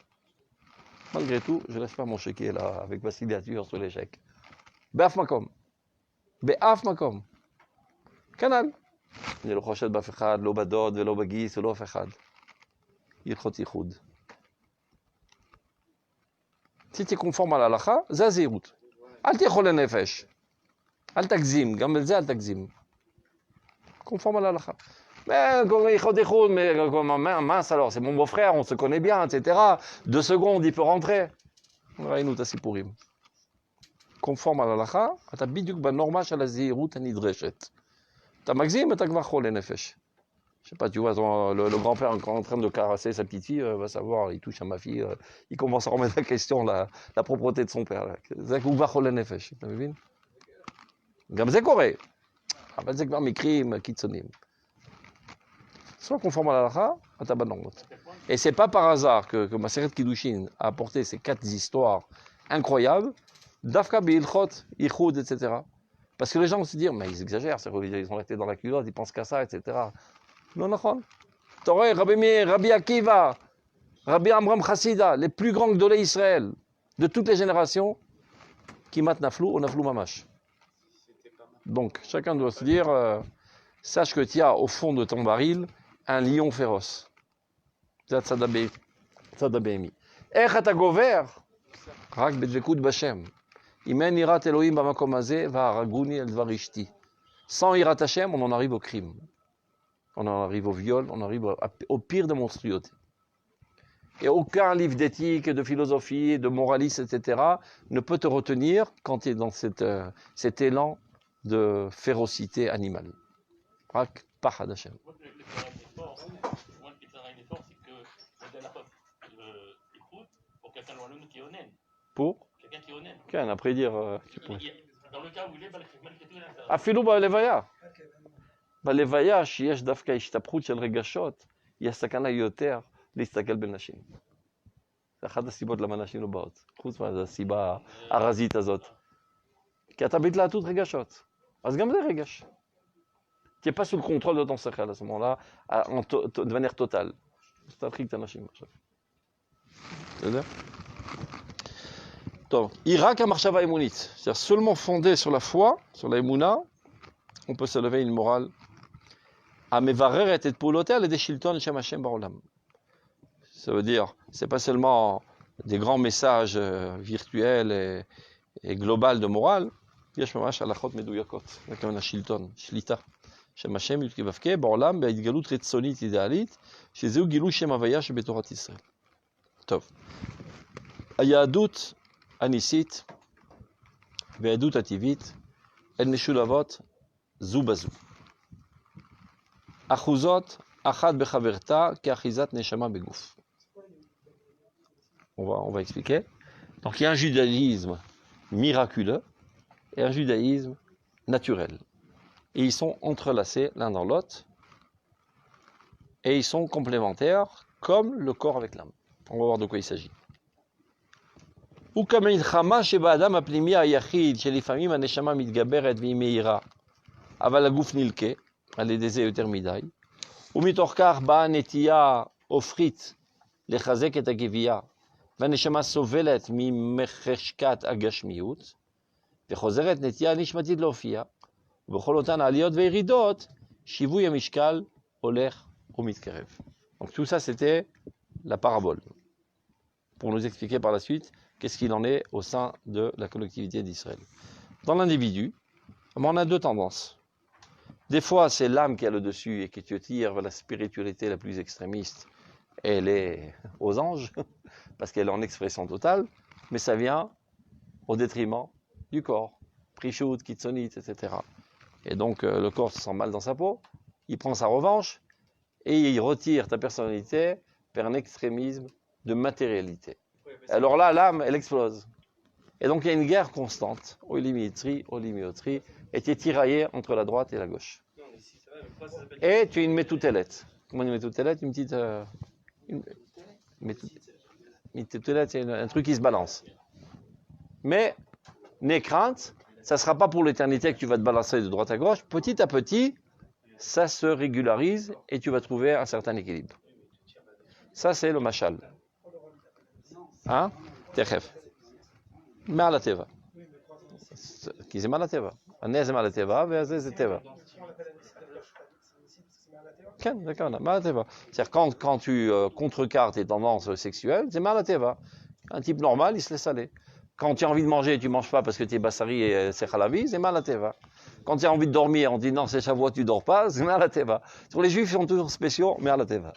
Malgré tout, je ne laisse pas mon chéquier là, avec ma signature sur les chèques. Be'af makom. Be'af makom. Canal. Ani lo choshet baf echad, lo badod, velo bagis, velo af echad. Yilchot yichud. Si tu es conforme à l'halakha, זה זהירות. אל תאכול לנפש. אל תגזים, גם בזה אל תגזים. Conforme à l'halakha. Mais mince alors, c'est mon beau-frère, on se connaît bien, etc. 2 secondes, il peut rentrer. ראינו את הסיפורים. Conforme à l'halakha, אתה בדיוק בנורמה של הזהירות הנדרשת. אתה מגזים, אתה כבר חולה נפש. Je sais pas, tu vois, le grand-père en train de caresser sa petite fille, va savoir, il touche à ma fille, il commence à remettre en question la propreté de son père. C'est où va חולה נפש, אתה מבין? גם זה קורה. אבל זה כבר מקרים קיצוניים. Sois conforme à l'halakha, אתה בנורמות. Et c'est pas par hasard que Maseret Kiddushin a apporté ces 4 histoires incroyables, Dafka Be'ilchot, Ichud, etc. Parce que les gens vont se dire, mais ils exagèrent, ces religieux, ils ont été dans la culotte, ils pensent qu'à ça, etc. Non, non. T'aurais Rabbi Meir, Rabbi Akiva, Rabbi Amram Chassida, les plus grands Gdolei Israël de toutes les générations, qui mat naflou ou naflou mamash. Donc, chacun doit se dire, sache que tu as au fond de ton baril un lion féroce. C'est Tzadabémi. Ech ata gover, rak bedvekut bashem. Imen irat Elohim bamakom hazeh va'haraguni el dvar ishti. Sans irat Hashem, on en arrive au crime. On en arrive au viol, on arrive au pire des monstruosités. Et aucun livre d'éthique, de philosophie, de moralisme, etc. ne peut te retenir quand tu es dans cet élan de férocité animale. Rak pachad Hashem. Moi, le terrain fort, c'est que le Dalachot, écoute, pour quelqu'un qui est honnête. Pour Quelqu'un qui est honnête. Quelqu'un, après dire... Dans le cas où il est, malgré tout, il a ça. אפילו בלוויה. בלוויה שיש דווקא השתפכות של רגשות, יש סכנה יותר להסתכל בנשים. זה אחת הסיבות למה נשים לא באות, חוץ מהסיבה הרזית הזאת. כי אתה בהתלהטות רגשות, אז גם זה רגש. Tu n'es pas sous le contrôle de ton sechel à ce moment-là, de manière totale. C'est un truc que tu as נשים עכשיו. בסדר? טוב, היא רק המחשבה האמונית, c'est-à-dire seulement fondée sur la foi, sur la émouna, on peut se lever une morale. המבררת את פעולותיה על ידי שלטון שם השם בעולם. Ça veut dire, c'est pas seulement des grands messages virtuels et global de morale, יש ממש הלכות מדויקות, זה כמובן השלטון, שליטה. שם השם יתבקע בעולם בהתגלות רצונית אידיאלית, שזהו גילוי שם הוויה שבתורת ישראל. טוב, היהדות הניסית והיהדות הטבעית הן משולבות זו בזו. אחוזות אחת בחברתה כאחיזת נשמה בגוף. On va expliquer. Donc il y a un judaïsme miraculeux et un judaïsme naturel. Et ils sont entrelacés l'un dans l'autre et ils sont complémentaires comme le corps avec l'âme. On va voir de quoi il s'agit. וכמלחמה שבאדם הפנימי היחיד שלפעמים הנשמה מתגברת והיא מהירה אבל הגוף נלקה על ידי זה יותר מדי ומתוך כך באה נטייה אופרית לחזק את הגבייה והנשמה סובלת ממחשקת הגשמיות וחוזרת נטייה נשמתית להופיע ובכל אותן עליות וירידות שיווי המשקל הולך ומתקרב. Donc tout ça c'était la parabole pour nous expliquer par la suite qu'est-ce qu'il en est au sein de la collectivité d'Israël. Dans l'individu, on a deux tendances. Des fois, c'est l'âme qui a le dessus et qui te tire vers la spiritualité la plus extrémiste. Elle est aux anges, parce qu'elle est en expression totale, mais ça vient au détriment du corps. Prichout, kitsonit, etc. Et donc, le corps se sent mal dans sa peau, il prend sa revanche, et il retire ta personnalité vers un extrémisme de matérialité. Alors là, l'âme, elle explose. Et donc, il y a une guerre constante, au limiotrie, et tu es tiraillé entre la droite et la gauche. Et tu es une métoutelette. Comment une métoutelette? Une petite... métoutelette, c'est un truc qui se balance. Mais, n'aie crainte, ça ne sera pas pour l'éternité que tu vas te balancer de droite à gauche. Petit à petit, ça se régularise et tu vas trouver un certain équilibre. Ça, c'est le machal. Hein? Techef. מעל הטבע. כי זה מעל הטבע. הנס זה מעל הטבע, והזה זה טבע. כן, זה כמובן, מעל הטבע. C'est-à-dire quand tu contrecarres tes tendances sexuelles, c'est מעל הטבע. Un type normal, il se laisse aller. Quand tu as envie de manger et tu ne manges pas parce que tu es bassari et c'est chalavi, c'est מעל הטבע. Quand tu as envie de dormir, on dit non, c'est Shavuot, tu ne dors pas, c'est מעל הטבע. Sur les juifs, ils sont toujours spéciaux, מעל הטבע.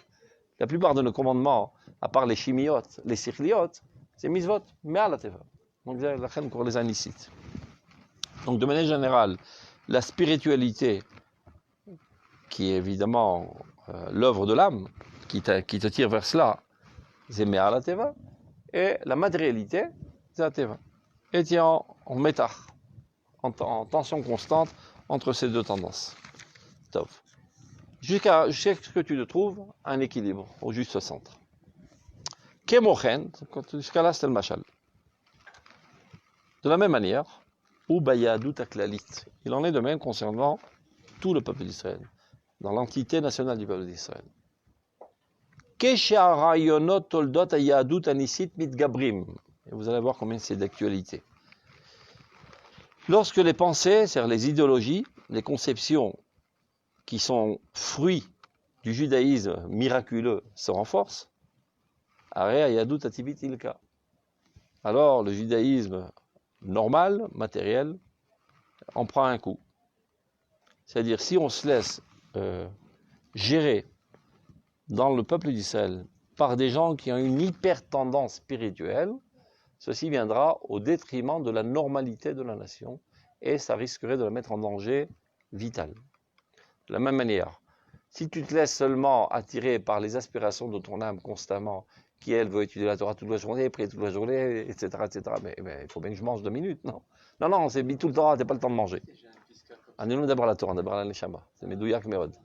La plupart de nos commandements, à part les chimiotes, les sichliotes, c'est mitzvot, מעל הטבע. Donc, la reine pour les anicites. Donc, de manière générale, la spiritualité, qui est évidemment l'œuvre de l'âme, qui te tire vers cela, c'est Me'al HaTeva, et la matérialité, c'est HaTeva. Et tu es en métard, en tension constante entre ces deux tendances. Jusqu'à ce que tu te trouves un équilibre au juste centre. Kemochen, jusqu'à là c'était le machal. De la même manière, ou Bayadut Aklalit. Il en est de même concernant tout le peuple d'Israël, dans l'entité nationale du peuple d'Israël. Kesharayonot Toldot Ayadut Anisit Mitgabrim. Et vous allez voir combien c'est d'actualité. Lorsque les pensées, c'est-à-dire les idéologies, les conceptions qui sont fruits du judaïsme miraculeux se renforcent, alors le judaïsme normal, matériel, en prend un coup. C'est-à-dire si on se laisse gérer dans le peuple d'Israël par des gens qui ont une hyper tendance spirituelle, ceci viendra au détriment de la normalité de la nation et ça risquerait de la mettre en danger vital. De la même manière, si tu te laisses seulement attirer par les aspirations de ton âme constamment, qui elle veut étudier la Torah toute la journée, prier toute la journée, etc., mais il faut bien que je mange 2 minutes, non? Non, c'est mis tout le Torah, t'as pas le temps de manger. Annulons d'abord la Torah, d'abord la Neshama. C'est Medouyak Meod.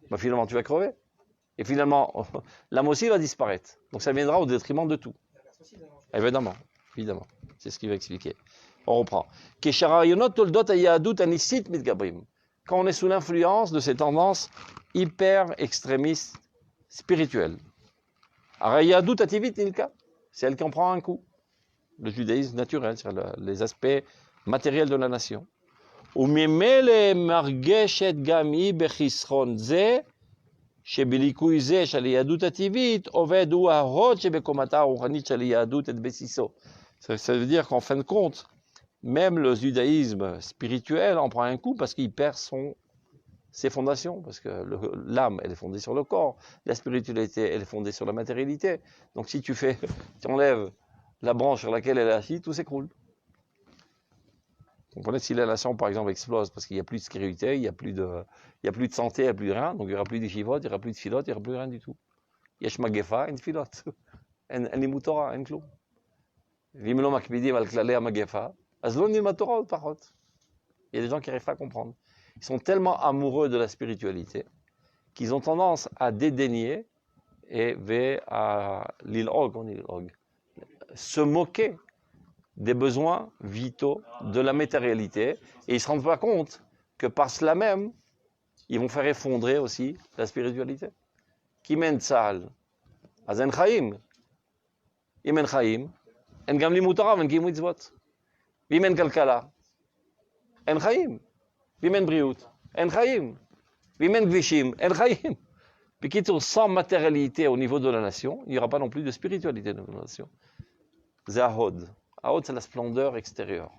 Bah, finalement, tu vas crever. Et finalement, l'âme aussi va disparaître. Donc ça viendra au détriment de tout. Évidemment. C'est ce qu'il va expliquer. On reprend. Quand on est sous l'influence de ces tendances hyper extrémistes spirituelles. C'est elle qui en prend un coup. Le judaïsme naturel, c'est-à-dire les aspects matériels de la nation. Ça veut dire qu'en fin de compte, même le judaïsme spirituel en prend un coup parce qu'il perd ses fondations, parce que l'âme, elle est fondée sur le corps, la spiritualité, elle est fondée sur la matérialité. Donc si tu enlèves la branche sur laquelle elle est assise, tout s'écroule. Vous comprenez, si la nation, par exemple, explose parce qu'il n'y a plus de sécurité, il n'y a plus de santé, il n'y a plus de rien, donc il n'y aura plus de shivot, il n'y aura plus de filot, il n'y aura plus rien du tout. Yesh magefa, en filot, en limut Torah, en klum. Vim lo makpidim al klalei magefa, az lo nilmat Torah ou parot. Il y a des gens qui n'arrivent pas à comprendre. Ils sont tellement amoureux de la spiritualité qu'ils ont tendance à dédaigner et à se moquer des besoins vitaux de la matérialité, et ils ne se rendent pas compte que par cela même, ils vont faire effondrer aussi la spiritualité. Kimen tzahal, azen chaim, imen chaim, en gam limut Torah, en kim mitzvot, vimen kalkala, en chaim, vimen briut, en chaim, vimen gvishim, en chaim. Puis sans matérialité au niveau de la nation, il n'y aura pas non plus de spiritualité dans la nation. Zahod. Ahod, c'est la splendeur extérieure.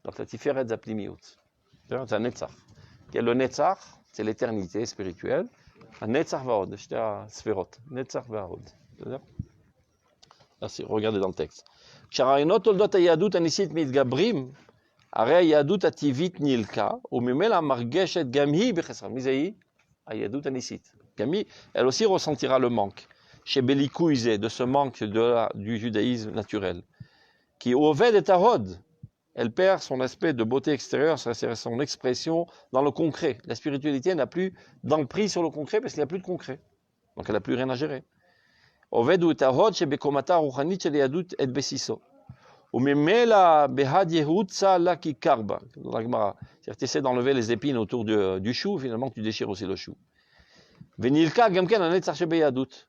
Donc la tiferet zaplimiut. C'est un netzach. Il y a le netzach, c'est l'éternité spirituelle. Un netzach vahod. J'étais à sférot. Netzach vahod. Regardez dans le texte. Sharainot toldot ayadut anisit mitgabrim. Arei ayadut ativit nilka. Umimela margeshet gamhi bechesra. Misaï, ayadut anisit. Gamhi, elle aussi ressentira le manque. Chez Belikouzé, de ce manque du judaïsme naturel. Qui oved et tahod, elle perd son aspect de beauté extérieure, c'est son expression dans le concret. La spiritualité n'a plus d'emprise sur le concret parce qu'il n'y a plus de concret. Donc elle n'a plus rien à gérer. Oved ou tahod chez bekomata ruchanit chez yadut et besiso. Ou memela behad yehutza la ki karba. Dans la Gemara, c'est-à-dire tu essaies d'enlever les épines autour du chou, finalement tu déchires aussi le chou. Venilka gamken anetzach chez beyadut.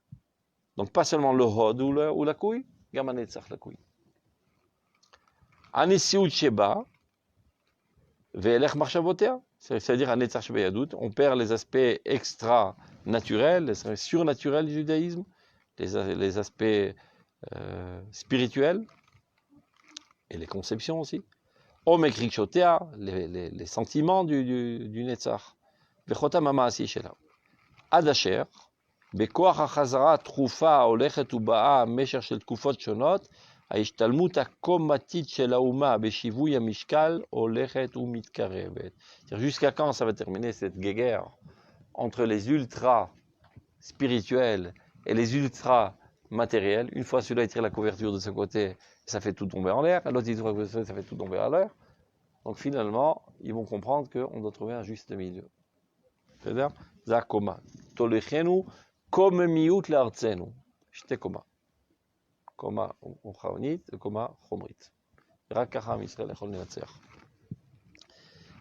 Donc pas seulement le hod ou la couille, gam anetzach la couille. Anisiut sheba, ve'elech marshavotea, c'est-à-dire anetzach sheba yadut, on perd les aspects extra-naturels, les aspects surnaturels du judaïsme, les aspects spirituels, et les conceptions aussi. Omekrikshotea, les sentiments du netzach. Vechota mama asi shela. Adasher, bekoach hachazara trufa olechet ubaa mesher shel tkufot shonot, c'est-à-dire jusqu'à quand ça va terminer cette guerre entre les ultra spirituels et les ultra matériels. Une fois celui-là tire la couverture de ce côté, ça fait tout tomber en l'air, l'autre il tire la couverture, ça fait tout tomber en l'air. Donc finalement, ils vont comprendre qu'on doit trouver un juste milieu. C'est-à-dire, Zakoma, Tolechenu, comme miut l'artsenu. J'étais coma. קומה רוחנית וקומה חומרית. רק ככה עם ישראל יכול לנצח.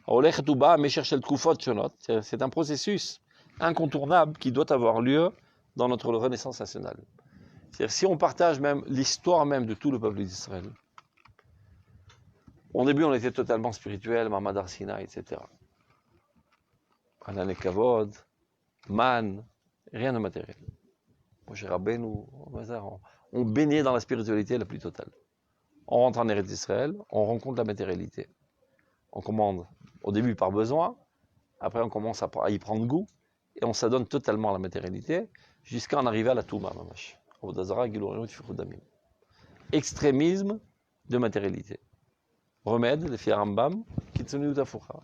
ההולכת ובאה במשך של תקופות שונות, c'est un processus incontournable qui doit avoir lieu dans notre renaissance nationale. C'est-à-dire si on partage même l'histoire même de tout le peuple d'Israël, au début on était totalement spirituel, Mamad Arsina, etc. Alan et Kavod, Man, rien de matériel. Moshe Rabbeinu, on baignait dans la spiritualité la plus totale. On rentre en Eretz d'Israël, on rencontre la matérialité. On commande au début par besoin, après on commence à y prendre goût, et on s'adonne totalement à la matérialité, jusqu'à en arriver à la Touma, mamash. Extrémisme de matérialité. Remède, les Rambam, Kitsuni Utafucha.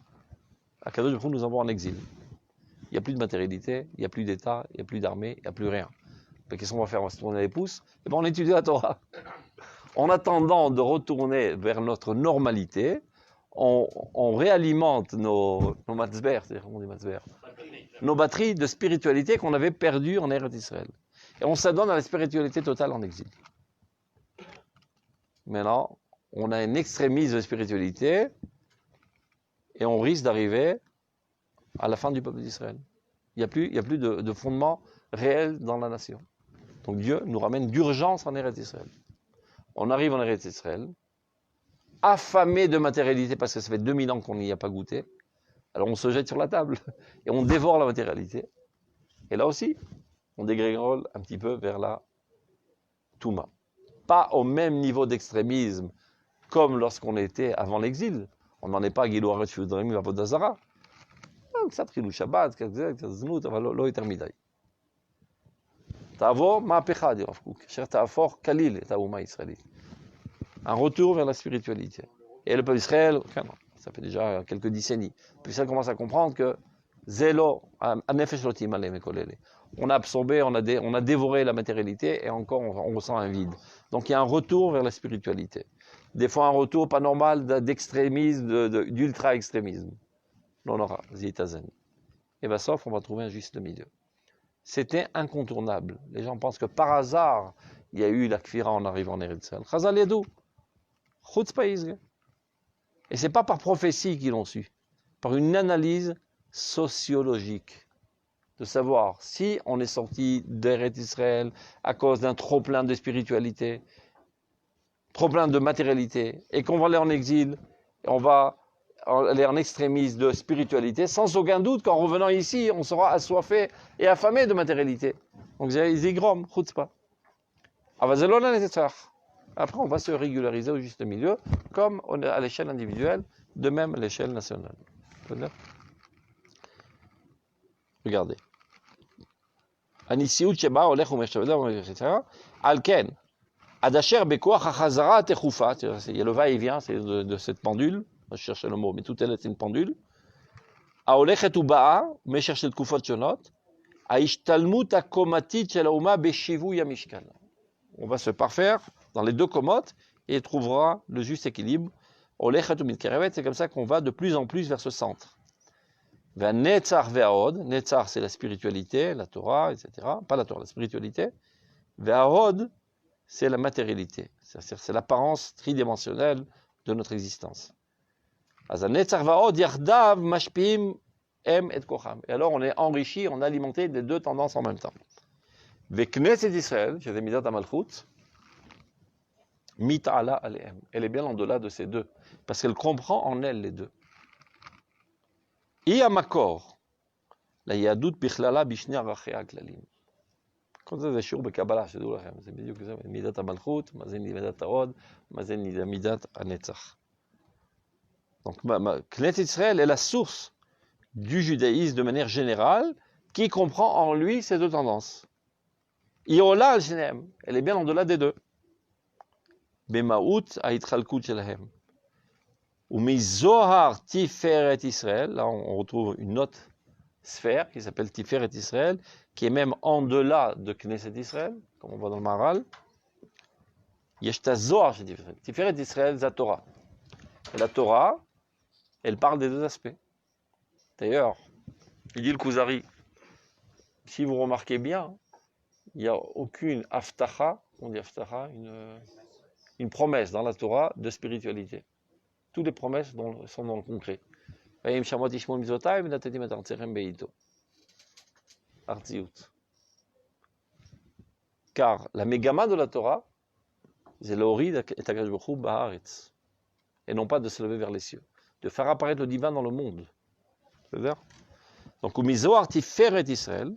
À Kadosh Baruch Hu, nous envoie en exil. Il n'y a plus de matérialité, il n'y a plus d'État, il n'y a plus d'armée, il n'y a plus rien. Mais qu'est-ce qu'on va faire? On va se tourner les pouces? Et bien on étudie la Torah. En attendant de retourner vers notre normalité, on réalimente nos matzber, c'est-à-dire comment on dit matzber, nos batteries de spiritualité qu'on avait perdues en Eretz Israël. Et on s'adonne à la spiritualité totale en exil. Maintenant, on a un extrémisme de spiritualité et on risque d'arriver à la fin du peuple d'Israël. Il n'y a plus de fondement réel dans la nation. Donc Dieu nous ramène d'urgence en Eretz Israël. On arrive en Eretz Israël, affamé de matérialité parce que ça fait 2000 ans qu'on n'y a pas goûté. Alors on se jette sur la table et on dévore la matérialité. Et là aussi, on dégrégole un petit peu vers la Touma. Pas au même niveau d'extrémisme comme lorsqu'on était avant l'exil. On n'en est pas à Gilou Haaretz Shudrim Avodah Zara. קצת חילול שבת, קצת זנות, אבל לא יותר מדי. תעבור מהפכה, dit Rav Kook, אשר תהפוך כליל את האומה הישראלית. Un retour vers la spiritualité. Et le peuple d'Israël, ça fait déjà quelques décennies, puis ça commence à comprendre que zélo, anefesh lotim alem ekolele. On a absorbé, on a dévoré la matérialité et encore on ressent un vide. Donc il y a un retour vers la spiritualité. Des fois un retour pas normal d'extrémisme, d'ultra-extrémisme. On aura Zitazen. Et bien sauf, on va trouver un juste milieu. C'était incontournable. Les gens pensent que par hasard, il y a eu la kfira en arrivant en Eretz Israël. Chazal Yedou. Chutzpah Israël. Et c'est pas par prophétie qu'ils l'ont su, par une analyse sociologique. De savoir si on est sorti d'Eretz Israël à cause d'un trop-plein de spiritualité, trop-plein de matérialité, et qu'on va aller en exil, et on va aller en extrémisme de spiritualité, sans aucun doute qu'en revenant ici, on sera assoiffé et affamé de matérialité. Donc, zigrom, chutzpah. Après, on va se régulariser au juste milieu, comme à l'échelle individuelle, de même à l'échelle nationale. Regardez. Anisiut sheba olech umeshtavedah, etc. Alken. Adasher bekoach hachazara techufa. Il y a le va-et-vient de cette pendule. Je cherchais le mot, mais tout est une pendule. Aolechet uba'a, mesher shel tkufot shonot. Aishtalmut hakomatit shel hauma beshivu yamishkan. On va se parfaire dans les deux komotes et trouvera le juste équilibre. Olechet umitkerevet, c'est comme ça qu'on va de plus en plus vers ce centre. Netzar ve'ahod, Netzar c'est la spiritualité, la Torah, etc. Pas la Torah, la spiritualité. Ve'ahod, c'est la matérialité, c'est l'apparence tridimensionnelle de notre existence. Netzar ve'ahod yardav mashpim em et kocham. Et alors on est enrichi, on est alimenté des deux tendances en même temps. Ve'knesset Israël, j'ai mis dans Malchut, mit'ala alehem. Elle est bien en delà de ces deux, parce qu'elle comprend en elle les deux. היא המקור ליהדות בכללה בשני ערכיה הכלליים. כל זה שיעור בקבלה, שתדעו לכם, זה בדיוק זה, מידת המלכות, מה זה מידת ההוד, מה זה מידת הנצח. Donc, Knesset Israël est la source du judaïsme de manière générale, qui comprend en lui ces deux tendances. Iola al-Shenem, elle est bien en delà des deux. Bemaout ha'itchalkut shelahem. Ou Zohar Tiferet Israël, là on retrouve une autre sphère qui s'appelle Tiferet Israël, qui est même en delà de Knesset Israël, comme on voit dans le Maharal. Yeshta Zohar chez Tiferet. Tiferet Israël, c'est la Torah. Et la Torah, elle parle des deux aspects. D'ailleurs, il dit le Kuzari, si vous remarquez bien, il n'y a aucune aftacha on dit Haftarah, une promesse dans la Torah de spiritualité. Toutes les promesses sont dans le concret. Car la mégama de la Torah, c'est l'orid et Akadosh Baruch Hu ba'aretz, et non pas de se lever vers les cieux, de faire apparaître le divin dans le monde. C'est-à-dire, donc, au Mizohar Tiferet Israël,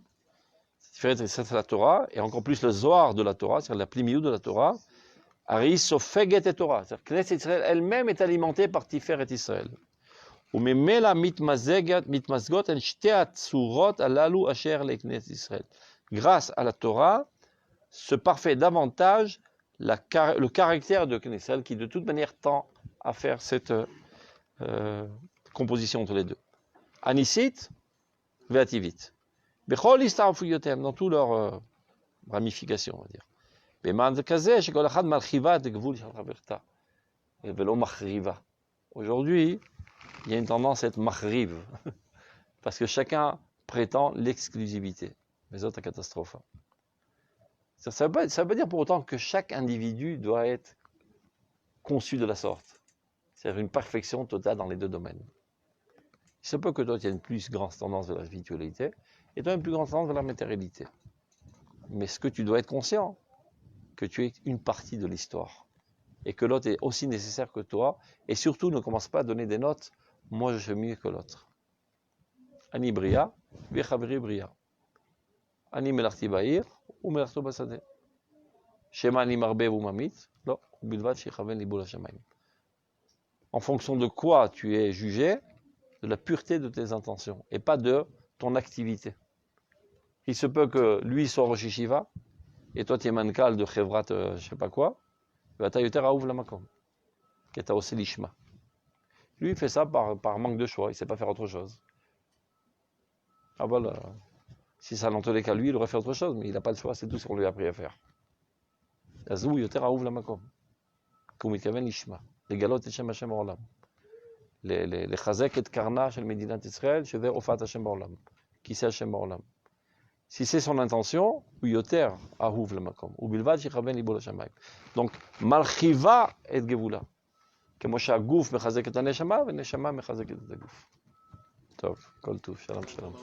c'est la Torah, et encore plus le Zohar de la Torah, c'est-à-dire la Plimiou de la Torah, Ari Sofeget et Torah, c'est-à-dire que Knesset Israël elle-même est alimentée par Tiferet Israël. Ou Memela mitmazgot en shte tzurot alalu asher le Knesset Israël. Grâce à la Torah, se parfait davantage le caractère de Knesset qui de toute manière tend à faire cette composition entre les deux. Anisit, Veativit. Bechol istarfuyotem, dans toutes leurs ramifications, on va dire. Beman kazeh, shekol achad malchiva de gvul shatraverta. Et velo machriva. Aujourd'hui, il y a une tendance à être machriv. Parce que chacun prétend l'exclusivité. Mais autres, catastrophe. Ça veut pas dire pour autant que chaque individu doit être conçu de la sorte. C'est-à-dire une perfection totale dans les deux domaines. Il se peut que toi, tu aies une plus grande tendance vers la spiritualité et toi, une plus grande tendance vers la matérialité. Mais ce que tu dois être conscient, que tu es une partie de l'histoire et que l'autre est aussi nécessaire que toi, et surtout, ne commence pas à donner des notes, moi, je fais mieux que l'autre. Ani bria, vechavri bria. Ani melarti ba'ir, ou melarto basade. Shema ani marbe ou mamit, lo, bilvat shechaven libul hashamayim. En fonction de quoi tu es jugé, de la pureté de tes intentions, et pas de ton activité. Il se peut que lui soit Rosh Yeshiva, et toi tu es mankal de Chevrat, je sais pas quoi, ואתה יותר אהוב למקום, כי אתה עושה לשמה. Lui, il fait ça par manque de choix, il ne sait pas faire autre chose. Ah voilà, si ça n'en tenait qu'à lui, il aurait fait autre chose, mais il n'a pas le choix, c'est tout ce qu'on lui a appris à faire. אז הוא יותר אהוב למקום, כי הוא מתכוון לשמה, לגלות את שם השם בעולם. לחזק את קרנה של מדינת ישראל, שזה הופעת השם בעולם, כיסא השם בעולם. Si c'est son intention, הוא יותר אהוב למקום, ובלבד שיכוון ליבו לשמיים. Donc, מרחיבה את גבולה. כמו שהגוף מחזק את הנשמה, ונשמה מחזקת את הגוף. טוב, כל טוב, שלום שלום.